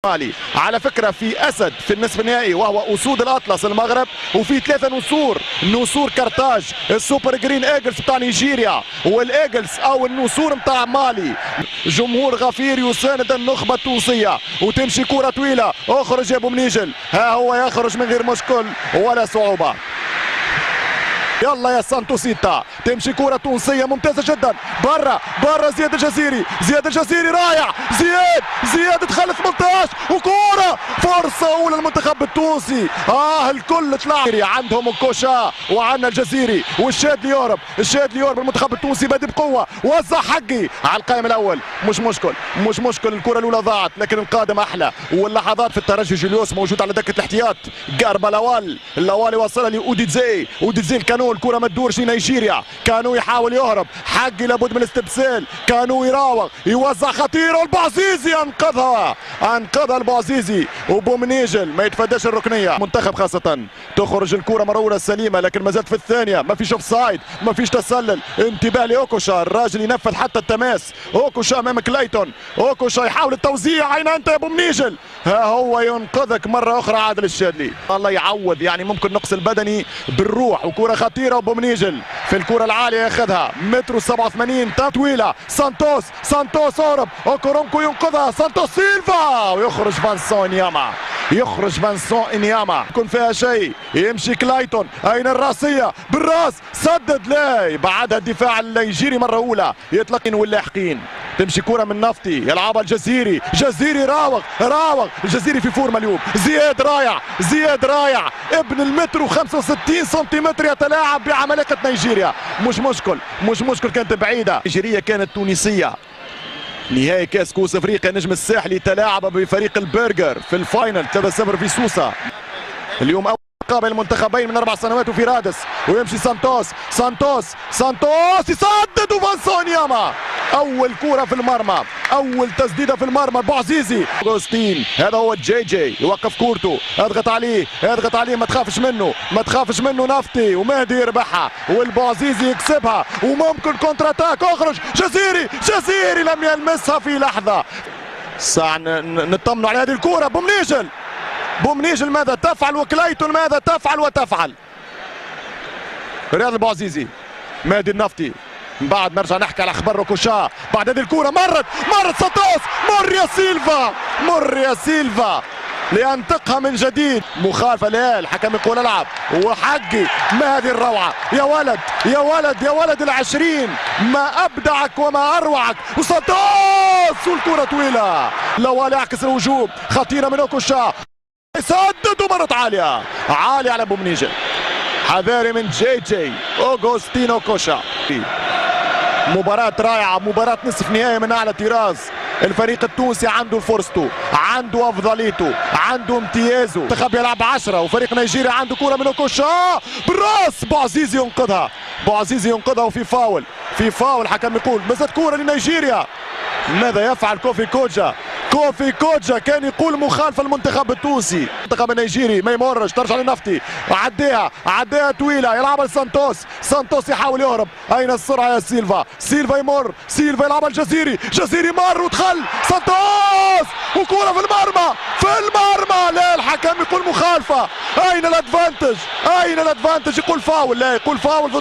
مالي. على فكرة في أسد في النصف النهائي وهو أسود الأطلس المغرب، وفي 3 نسور كرتاج، السوبر جرين ايجلز بتاع نيجيريا والايجلز أو النسور بتاع مالي. جمهور غفير يساند النخبة التونسية، وتمشي كرة طويلة. اخرج يا أبو منيجل، ها هو يخرج من غير مشكل ولا صعوبة. يلا يا سانتوسيتا، تمشي كرة تونسية ممتازة جدا. برا زياد الجزيري رائع. زياد دخل 18 وكرة فرصة أولى للمنتخب التونسي. الكل طلع عندهم كوشا وعندنا الجزيري والشادلي يورب المنتخب التونسي بادئ بقوة. وزع حقي على القائم الأول، مش مشكل الكرة الأولى ضاعت لكن القادم أحلى. واللحظات في الترجي جوليوس موجود على دكة الاحتياط. قاربة لوالي وصلها لأوديتزي الكانو. الكرة ما تدورش لنيجيريا، كانو يحاول يهرب، حقي لابد من الاستبسال. كانو يراوغ يوزع خطيرة والبعزيزي انقذها البعزيزي. وبومنيجل ما يتفاداش الركنية. منتخب خاصة تخرج الكرة مرة أولى سليمة لكن ما زالت في الثانية، ما فيش اوفسايد، ما فيش تسلل. انتباه لاوكوشا، الراجل ينفذ حتى التماس. اوكوشا امام كلايتون، اوكوشا يحاول التوزيع. اين انت يا بومنيجل؟ ها هو ينقذك مرة أخرى عادل الشادلي. الله يعوض، يعني ممكن نقص البدني بالروح. وكرة خطيرة وبومنيجل في الكرة العالية ياخذها 1.87 طويلة. سانتوس هرب، اوكورونكو ينقذها. سانتوس سيلفا ويخرج فانسون انياما. يكون فيها شيء، يمشي كلايتون. اين الراسية؟ بالراس سدد، لا يبعدها الدفاع النيجيري مرة أولى. يطلقين واللاحقين. تمشي كرة من نفطي يلعبها الجزيري راوغ الجزيري في فورمة اليوم. زياد رايع ابن 1.65 سنتيمتر يتلاعب بعمالقة نيجيريا. مش مشكل كانت بعيدة. نيجيريا كانت تونسية. نهائي كاس كؤوس افريقيا نجم الساحلي تلاعب بفريق البرجر في الفاينل 3-0 في سوسة. اليوم أول قابل المنتخبين من 4 سنوات وفي رادس. ويمشي سانتوس يسدد وفانسون ياما. اول كرة في المرمى، اول تسديدة في المرمى. بوعزيزي اغوستين، هذا هو جي يوقف كورته. اضغط عليه ما تخافش منه نفطي ومهدي يربحها والبوعزيزي يكسبها وممكن كونتر اتاك. اخرج جزيري لم يلمسها في لحظة. ساعة نطمنوا على هذه الكرة. بومنيجل ماذا تفعل؟ وكلايتون ماذا تفعل؟ رياض البوعزيزي، مهدي النفطي. من بعد نرجع نحكي على اخبار روكوشا. بعد هذه الكرة مرت سانتوس. مر يا سيلفا لينطقها من جديد. مخالفة لا، الحكم يقول العب. وحقي ما هذه الروعة يا ولد 20 ما ابدعك وما اروعك. وسانتوس والكرة طويلة. لوالي يعكس الهجوم، خطيرة من اوكوشا. يسدد ومرت عالية على بومنيجل. حذاري من جي اوغوستينو كوشا. مباراة رائعة، مباراة نصف نهائي من أعلى طراز. الفريق التونسي عنده فرصته، عنده أفضليته، عنده امتيازه. المنتخب يلعب 10 وفريق نيجيريا عنده كرة من كوشا بالراس. بوعزيزي ينقذها وفي فاول. حكم يقول مازالت كرة لنيجيريا. ماذا يفعل كوفي كوجا كان يقول مخالفة المنتخب التونسي. المنتخب النيجيري ما يمرش، ترجع للنفطي. عديها طويلة يلعبها لسانتوس يحاول يهرب. أين السرعة يا سيلفا يمر. يلعبها الجزيري مر ودخل. سانتوس وكرة في المرمى. لا، الحكم يقول مخالفة. أين الادفانتج؟ يقول فاول. لا، يقول فاول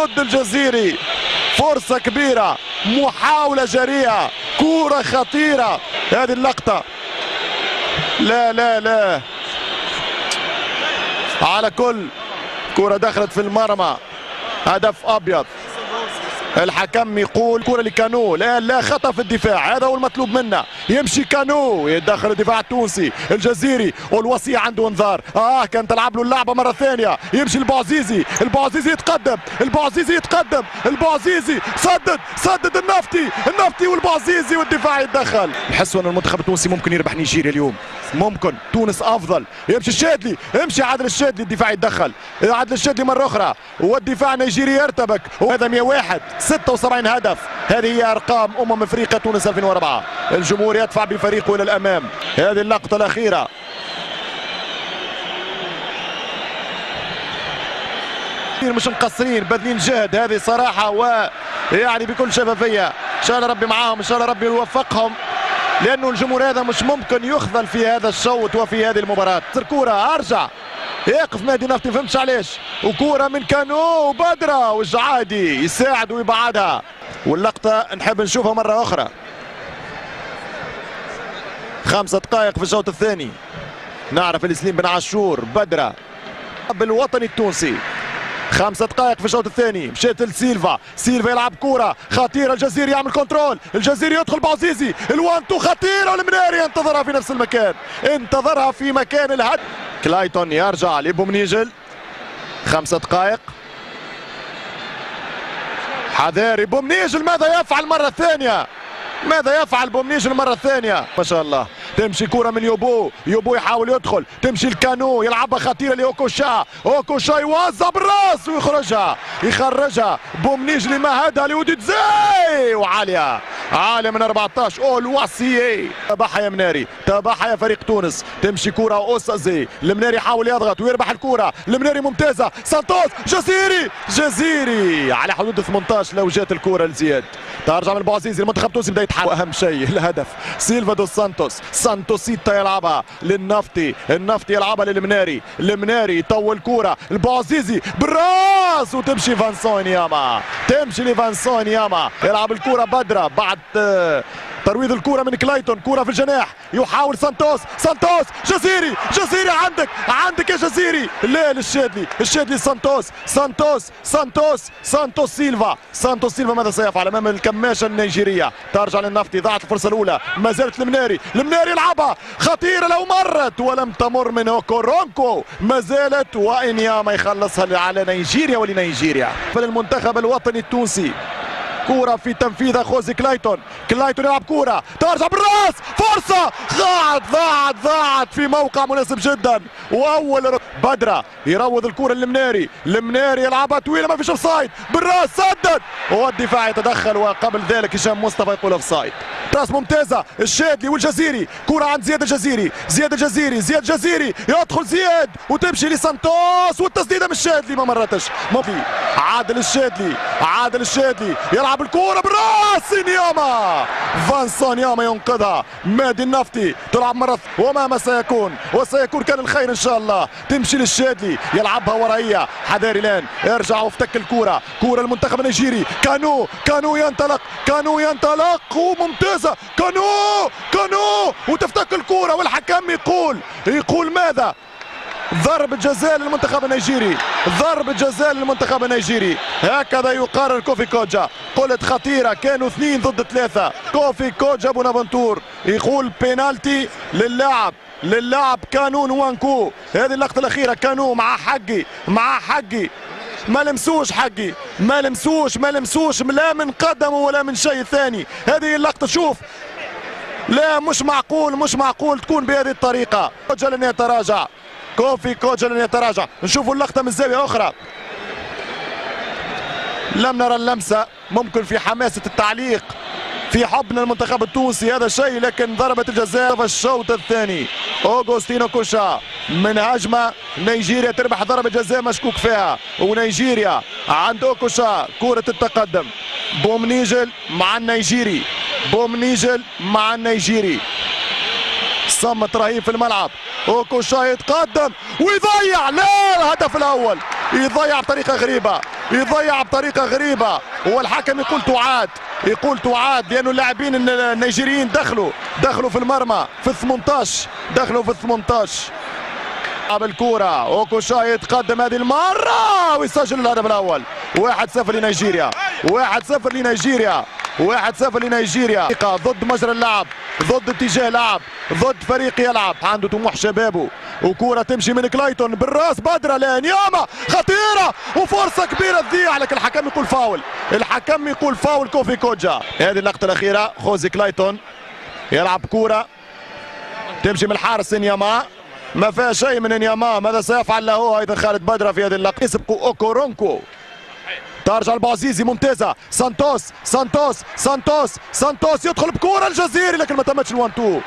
ضد الجزيري. فرصة كبيرة، محاولة جريئة، كرة خطيرة. هذه اللقطة لا على كل كرة دخلت في المرمى. هدف أبيض. الحكم يقول كرة لكانو. لا خطأ في الدفاع، هذا هو المطلوب منا. يمشي كانو يتدخل الدفاع التونسي. الجزيري والوصية عنده انذار. كان تلعب له اللعبة مرة ثانية. يمشي البوعزيزي يتقدم. البوعزيزي سدد النفطي والبوعزيزي والدفاع يتدخل. نحسوا ان المنتخب التونسي ممكن يربح نيجيريا اليوم، ممكن. تونس افضل. يمشي الشادلي، عادل الشادلي، الدفاع يتدخل. عادل الشادلي مرة أخرى والدفاع النيجيري يرتبك. وهذا 101 76 هدف. هذه هي ارقام افريقيا تونس 2004. الجمهور يدفع بفريقه الى الامام. هذه اللقطة الاخيرة. مش مقصرين، باذلين جهد، هذه صراحة ويعني بكل شفافية. ان شاء الله ربي معاهم، ان شاء الله ربي يوفقهم، لانه الجمهور هذا مش ممكن يخذل في هذا الشوط وفي هذه المباراه. كوره ارجع يقف مهدي نفطي، ما فهمتش علاش، وكوره من كانو وبدره والجعادي يساعد ويبعدها، واللقطه نحب نشوفها مره اخرى. 5 دقائق في الشوط الثاني. نعرف السليم بن عاشور بدره بالوطني التونسي. 5 دقائق في الشوط الثاني، مشيت لسيلفا، سيلفا يلعب كرة خطيرة، الجزيري يعمل كنترول، الجزيري يدخل بعزيزي، الوان تو خطيرة والمناري ينتظرها في نفس المكان، انتظرها في مكان الهدف. كلايتون يرجع لبومنيجل. 5 دقائق. حذاري بومنيجل، ماذا يفعل مرة ثانية؟ ماذا يفعل بومنيجل المرة الثانية؟ ما شاء الله. تمشي كرة من يوبو، يوبو يحاول يدخل، تمشي الكانو يلعبها خطيرة لأوكوشا، أوكوشا يوزع بالراس ويخرجها، يخرجها بومنيجل مهدها لوديتزي وعالية، عالية من 14. أو الوصية. تبعها يا مناري، تبعها يا فريق تونس، تمشي كرة أوسازي، المناري يحاول يضغط ويربح الكرة، المناري ممتازة، سانتوس، جزيري، جزيري على حدود 18 لو جات الكرة لزياد. ترجع من بوعزيزي، المنتخب التونسي بدا يتحرك، واهم شيء الهدف. سيلفا دو سانتوس، سانتوسيتا يلعبها للنفطي، النفطي يلعبها للمناري، المناري يطول كوره، البوعزيزي بالراس وتمشي فانسون ياما، تمشي لفانسون ياما، يلعب الكوره بدره بعد ترويض الكرة من كلايتون، كرة في الجناح، يحاول سانتوس، سانتوس، جزيري، جزيري عندك يا جزيري، لا للشادلي، الشادلي سانتوس، سانتوس سيلفا، سانتوس سيلفا ماذا سيفعل امام الكماشة النيجيرية؟ ترجع للنفطي، ضاعت الفرصة الأولى، ما زالت المناري يلعبها خطيرة لو مرت ولم تمر من اوكورونكو، ما زالت، وإنياما يخلصها على نيجيريا ولنيجيريا. فالمنتخب الوطني التونسي كرة في تنفيذها خوزي كلايتون، كلايتون يلعب كرة ترجع بالراس، فرصة ضاعت في موقع مناسب جدا، واول بدرة يروض الكرة للمناري، المناري يلعبها طويلة ما فيش اوفسايد، بالراس سدد، والدفاع يتدخل، وقبل ذلك هشام مصطفى يقول اوفسايد. راس ممتازة، الشادلي والجزيري، كرة عند زياد الجزيري، يدخل زياد وتمشي لسانتوس، والتسديدة من الشادلي ما مرتش، عادل الشادلي يلعب الكرة بالراس، نياما فانسون ياما ينقذها، مادي النفطي تلعب مرة وما سيكون كان الخير ان شاء الله، تمشي للشادلي يلعبها ورائية، حذاري الان ارجع وافتك الكرة، كرة المنتخب النيجيري، كانو ينطلق وممتازة، كانو وتفتك الكرة، والحكم يقول ماذا؟ ضربة جزاء للمنتخب النيجيري، هكذا يقرر كوفي كوجا. قلت خطيرة، كانوا 2 ضد 3، كوفي كوجا بونافنتور يقول بينالتي للاعب كانو نوانكو. هذه اللقطة الأخيرة، كانو مع حقي ما لمسوش لا من قدمه ولا من شيء ثاني. هذه اللقطة شوف، لا مش معقول تكون بهذه الطريقة. كوجا لن يتراجع، كوفي كوجا لن يتراجع. نشوفوا اللقطة من زاوية أخرى، لم نرى اللمسة، ممكن في حماسة التعليق في حبنا المنتخب التونسي هذا الشيء، لكن ضربة الجزاء في الشوط الثاني. أوغوستينو كوشا من هجمة، نيجيريا تربح ضربة جزاء مشكوك فيها، ونيجيريا عند أوكوشا كرة التقدم. بومنيجل مع النيجيري، صمت رهيب في الملعب، اوكوشا يتقدم ويضيع، لا الهدف الاول يضيع بطريقه غريبه، والحكم يقول تعاد لانه اللاعبين النيجيريين دخلوا في المرمى في 18 بالكرة. اوكوشا يتقدم هذه المرة ويسجل الهدف الأول. 1-0 لنيجيريا، 1-0 لنيجيريا. ضد مجرى اللعب، ضد اتجاه لعب، ضد فريق يلعب عنده طموح شبابه، وكرة تمشي من كلايتون بالراس، بدرة لانياما خطيرة وفرصة كبيرة تضيع، لكن الحكم يقول فاول كوفي كوجا. هذه اللقطة الأخيرة، خوزي كلايتون يلعب كرة تمشي من الحارس انياما، ما فيها شيء من انياما، ماذا سيفعل له ايضا خالد بدرة في هذه اللقطة؟ يسبقوا اوكورونكو، ترجع البوعزيزي ممتازة، سانتوس يدخل بكرة الجزيري، لكن ما تمتش ال1-2.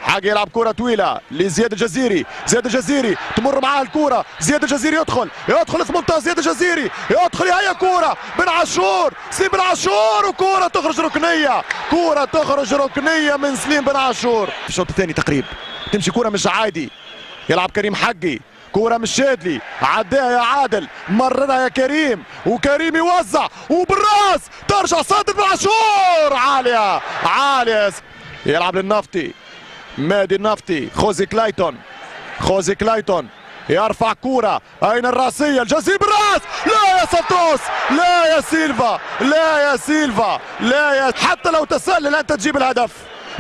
حاجة يلعب كرة طويلة لزياد الجزيري. زياد الجزيري تمر معاه الكرة. زياد الجزيري يدخل 18 زياد الجزيري يدخل هي كرة بن عاشور. سليم بن عاشور وكرة تخرج ركنية. كرة تخرج ركنية من سليم بن عاشور. في الشوط الثاني تقريبا تمشي كرة مش عادي. يلعب كريم حقي. كرة من الشادلي عداها يا عادل. مررها يا كريم وكريم يوزع وبالراس ترجع صادق بن عاشور. عالية عالية. يلعب للنفطي. مادي النفطي. خوزي كلايتون يرفع كرة. أين الرأسية؟ الجزيري بالراس. لا يا سانتوس. لا يا سيلفا. لا يا حتى لو تسلل أنت تجيب الهدف.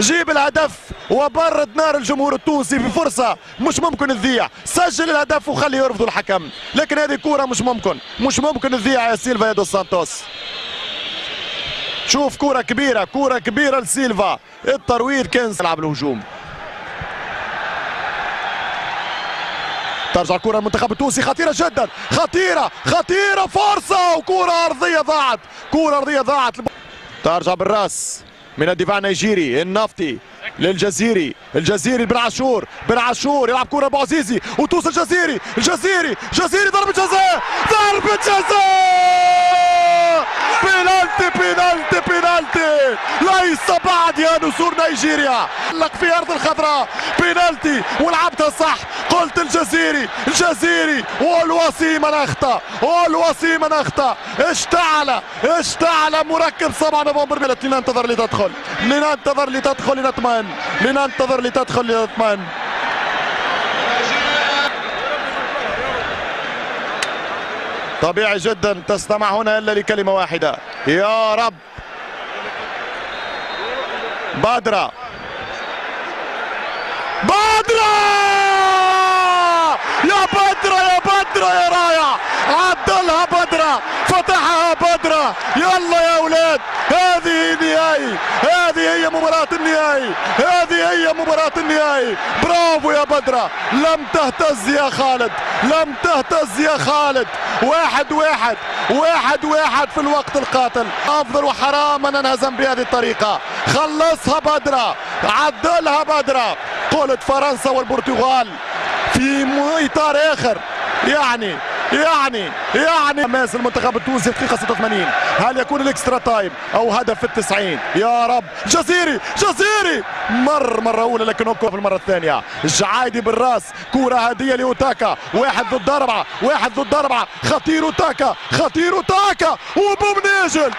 جيب الهدف وبرد نار الجمهور التونسي بفرصة مش ممكن تضيع. سجل الهدف وخلي يرفضوا الحكم. لكن هذه كرة مش ممكن تضيع يا سيلفا يا دوس سانتوس. شوف كرة كبيرة لسيلفا. الترويض كان يلعب الهجوم. ترجع الكرة المنتخب التونسي خطيرة جدا. خطيرة فرصة وكرة أرضية ضاعت. ترجع بالراس من الدفاع النيجيري. النفطي للجزيري. بن عاشور يلعب كرة ابو عزيزي وتوصل الجزيري ضربة جزاء. بينالتي ليس بعد يا نسور نيجيريا. لك في ارض الخضراء بينالتي ولعبتها صح. قلت الجزيري والوسيم من اخطا. اشتعل مركب 7 نوفمبر. لننتظر لتدخل لنطمئن. طبيعي جدا تستمع هنا الا لكلمة واحدة. يا رب. بدرة يا رايع. عدلها بدرة. فتحها بدرة. يلا يا اولاد هذه هي مباراة النهائي. برافو يا بدرة. لم تهتز يا خالد. 1-1 في الوقت القاتل. افضل وحرام ان ننهزم بهذه الطريقة. خلصها بدرة. عدلها بدرة. قلت فرنسا والبرتغال في اطار اخر. يعني حماس المنتخب التونسي دقيقة 86. هل يكون الاكسترا تايم او هدف في 90؟ يا رب. جزيري مرة أولى لكن هو في المرة الثانية. الجعايدي بالراس. كرة هدية لأوتاكا. 1 ضد 4. خطير أوتاكا وبومنيجل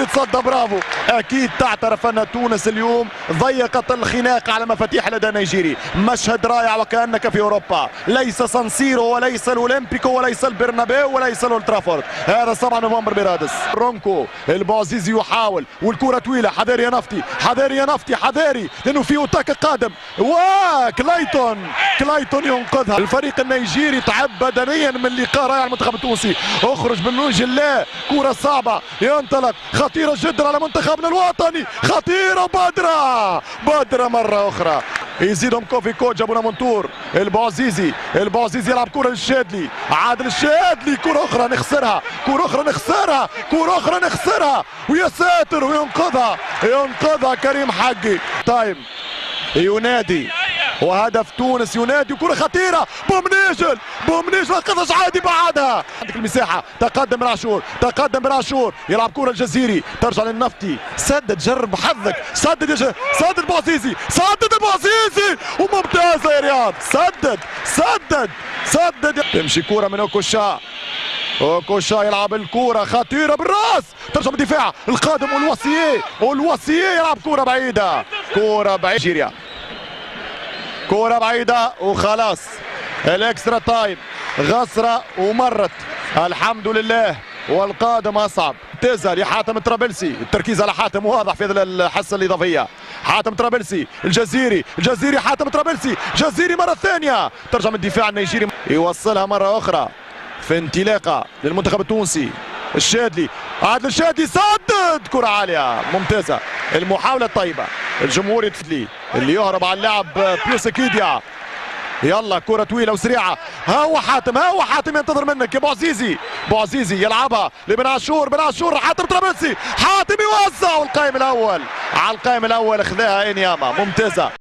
يتصدى. برافو. أكيد تعترف أن تونس اليوم ضيقت الخناق على مفاتيح لدى نيجيري. مشهد رائع وكأنك في أوروبا. ليس سانسيرو وليس الأولمبيكو وليس البرنابيو وليس الأولترافورد. هذا 7 نوفمبر برادس. رونكو البوعزيزي يحاول والكرة طويلة. حذاري يا نفطي لأنه في أوتاكا قادم. كلايتون ينقذها. الفريق النيجيري تعب بدنيا من لقاء رائع المنتخب التونسي. اخرج من وجه الله. كرة صعبة ينطلق. خطيرة جدا على منتخبنا الوطني. خطيرة بدرة مرة أخرى. يزيدهم كوفي كوتش ابو نامونتور. البوعزيزي يلعب كرة للشادلي. عادل الشادلي. كرة أخرى نخسرها ويا ساتر وينقذها كريم حقي. تايم ينادي وهدف تونس. ينادي وكرة خطيرة. بومنيجل انقذها عادي بعدها. عندك المساحة. تقدم بن عاشور يلعب كرة الجزيري. ترجع للنفطي. سدد. جرب حظك. سدد البوعزيزي. وممتازة يا رياض. سدد. تمشي كرة من اوكوشا يلعب الكرة خطيرة بالراس. ترجع بالدفاع القادم والوصية يلعب كرة بعيدة. نيجيريا. كرة بعيدة وخلاص. الاكسترا تايم. غسرة ومرت الحمد لله. والقادم اصعب. تزال حاتم الطرابلسي. التركيز على حاتم واضح في هذه الحصة الإضافية. حاتم طرابلسي. الجزيري حاتم طرابلسي. جزيري مرة ثانية. ترجع من الدفاع النيجيري. يوصلها مرة أخرى في انطلاقة للمنتخب التونسي. الشادلي. عادل الشادلي سدد. كرة عالية ممتازة. المحاولة الطيبة. الجمهور يتفلي اللي يهرب على اللاعب بيوسكيديا. يلا كرة طويلة وسريعة. ها هو حاتم ينتظر منك يا بوعزيزي يلعبها لبن عاشور. حاتم طرابلسي. حاتم يوزع والقائم الأول على القائم الأول. اخذها انياما ممتازة.